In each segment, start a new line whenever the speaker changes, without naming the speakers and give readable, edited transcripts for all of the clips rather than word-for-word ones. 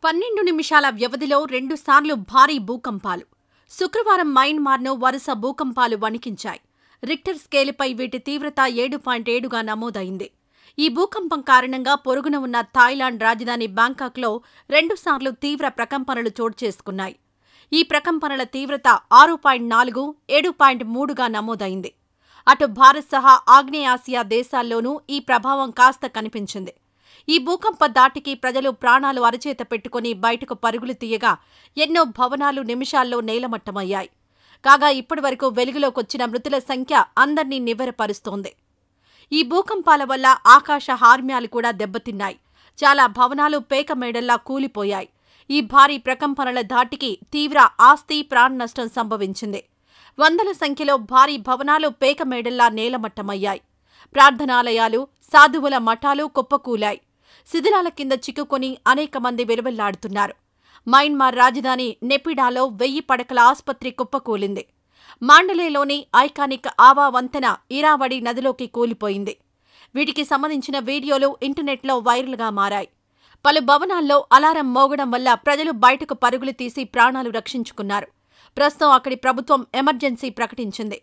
12 నిమిషాల వ్యవధిలో 2 సార్లు భారీ భూకంపాలు. శుక్రవారం మయన్మార్ను వరుస భూకంపాలు వణికించాయి. రిక్టర్ స్కేలుపై వీటి తీవ్రత 7.7గా నమోదైంది. ఈ భూకంపం కారణంగా పొరుగున ఉన్న థాయిలాండ్ రాజధాని బ్యాంకాక్లో 2 సార్లు తీవ్ర ప్రకంపనలు చోటుచేసుకున్నాయి. ఈ ప్రకంపనల తీవ్రత 6.4, 7.3గా నమోదైంది. అటు భారత్ సహా ఆగ్నేయాసియా దేశాల్లోనూ ఈ ప్రభావం కాస్త కనిపించింది. ఈ భూకంప దాటికి ప్రజలు ప్రాణాలు అరచేత పెట్టుకుని బయటకు పరుగులు తీయగా ఎన్నో భవనాలు నిమిషాల్లో నేలమట్టమయ్యాయి. కాగా ఇప్పటివరకు వెలుగులోకొచ్చిన మృతుల సంఖ్య అందర్నీ నివ్వెరపరుస్తోంది. ఈ భూకంపాల వల్ల ఆకాశ హార్మ్యాలు కూడా దెబ్బతిన్నాయి. చాలా భవనాలు పేకమేడల్లా కూలిపోయాయి. ఈ భారీ ప్రకంపనల ధాటికి తీవ్ర ఆస్తి ప్రాణనష్టం సంభవించింది. వందల సంఖ్యలో భారీ భవనాలు పేకమేడల్లా నేలమట్టమయ్యాయి. ప్రార్థనాలయాలు, సాధువుల మఠాలు కుప్పకూలాయి. శిథిలాల కింద చిక్కుకుని అనేక మంది విలవిల్లాడుతున్నారు. మయన్మార్ రాజధాని నెపిడాలో 1000 పడకల ఆసుపత్రి కుప్పకూలింది. మాండలేలోని ఐకానిక్ ఆవా వంతెన ఇరావడి నదిలోకి కూలిపోయింది. వీటికి సంబంధించిన వీడియోలు ఇంటర్నెట్లో వైరల్గా మారాయి. పలు భవనాల్లో అలారం మోగడం వల్ల ప్రజలు బయటకు పరుగులు తీసి ప్రాణాలు రక్షించుకున్నారు. ప్రస్తుతం అక్కడి ప్రభుత్వం ఎమర్జెన్సీ ప్రకటించింది.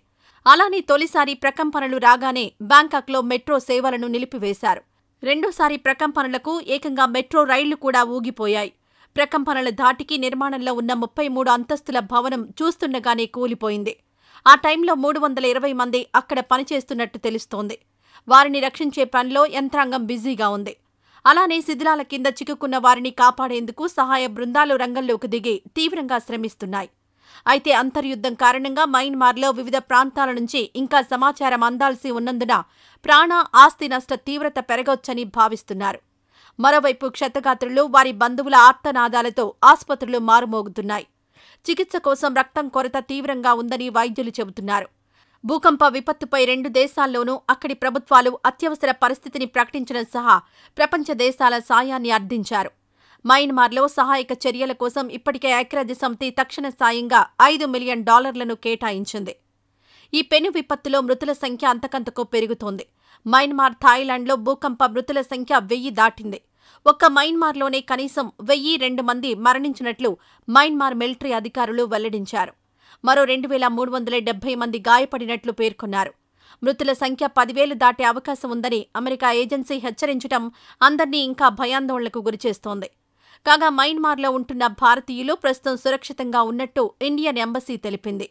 అలానే తొలిసారి ప్రకంపనలు రాగానే బ్యాంకాక్లో మెట్రో సేవలను నిలిపివేశారు. రెండోసారి ప్రకంపనలకు ఏకంగా మెట్రో రైళ్లు కూడా ఊగిపోయాయి. ప్రకంపనల ధాటికి నిర్మాణంలో ఉన్న 33 అంతస్తుల భవనం చూస్తుండగానే కూలిపోయింది. ఆ టైంలో 320 మంది అక్కడ పనిచేస్తున్నట్టు తెలుస్తోంది. వారిని రక్షించే పనిలో యంత్రాంగం బిజీగా ఉంది. అలానే శిథిలాల కింద చిక్కుకున్న వారిని కాపాడేందుకు సహాయ బృందాలు రంగంలోకి దిగి తీవ్రంగా శ్రమిస్తున్నాయి. అయితే అంతర్యుద్ధం కారణంగా మయన్మార్లో వివిధ ప్రాంతాల నుంచి ఇంకా సమాచారం అందాల్సి ఉన్నందున ప్రాణ, ఆస్తి నష్ట తీవ్రత పెరగొచ్చని భావిస్తున్నారు. మరోవైపు క్షతగాత్రులు, వారి బంధువుల ఆర్తనాదాలతో ఆసుపత్రులు మారుమోగుతున్నాయి. చికిత్స కోసం రక్తం కొరత తీవ్రంగా ఉందని వైద్యులు చెబుతున్నారు. భూకంప విపత్తుపై 2 దేశాల్లోనూ అక్కడి ప్రభుత్వాలు అత్యవసర పరిస్థితిని ప్రకటించడం సహా ప్రపంచ దేశాల సాయాన్ని అర్థించారు. మయన్మార్లో సహాయక చర్యల కోసం ఇప్పటికే ఐక్యరాజ్యసమితి తక్షణ సాయంగా $5 మిలియన్ కేటాయించింది. ఈ పెను విపత్తులో మృతుల సంఖ్య అంతకంతకు పెరుగుతోంది. మయన్మార్, థాయిలాండ్లో భూకంప మృతుల సంఖ్య 1000 దాటింది. ఒక్క మయన్మార్లోనే కనీసం 1002 మంది మరణించినట్లు మయన్మార్ మిలిటరీ అధికారులు వెల్లడించారు. మరో 2370 మంది గాయపడినట్లు పేర్కొన్నారు. మృతుల సంఖ్య 10,000 దాటే అవకాశం ఉందని అమెరికా ఏజెన్సీ హెచ్చరించడం అందర్నీ ఇంకా భయాందోళనకు గురిచేస్తోంది. కాగా మయన్మార్లో ఉంటున్న భారతీయులు ప్రస్తుతం సురక్షితంగా ఉన్నట్టు ఇండియన్ ఎంబసీ తెలిపింది.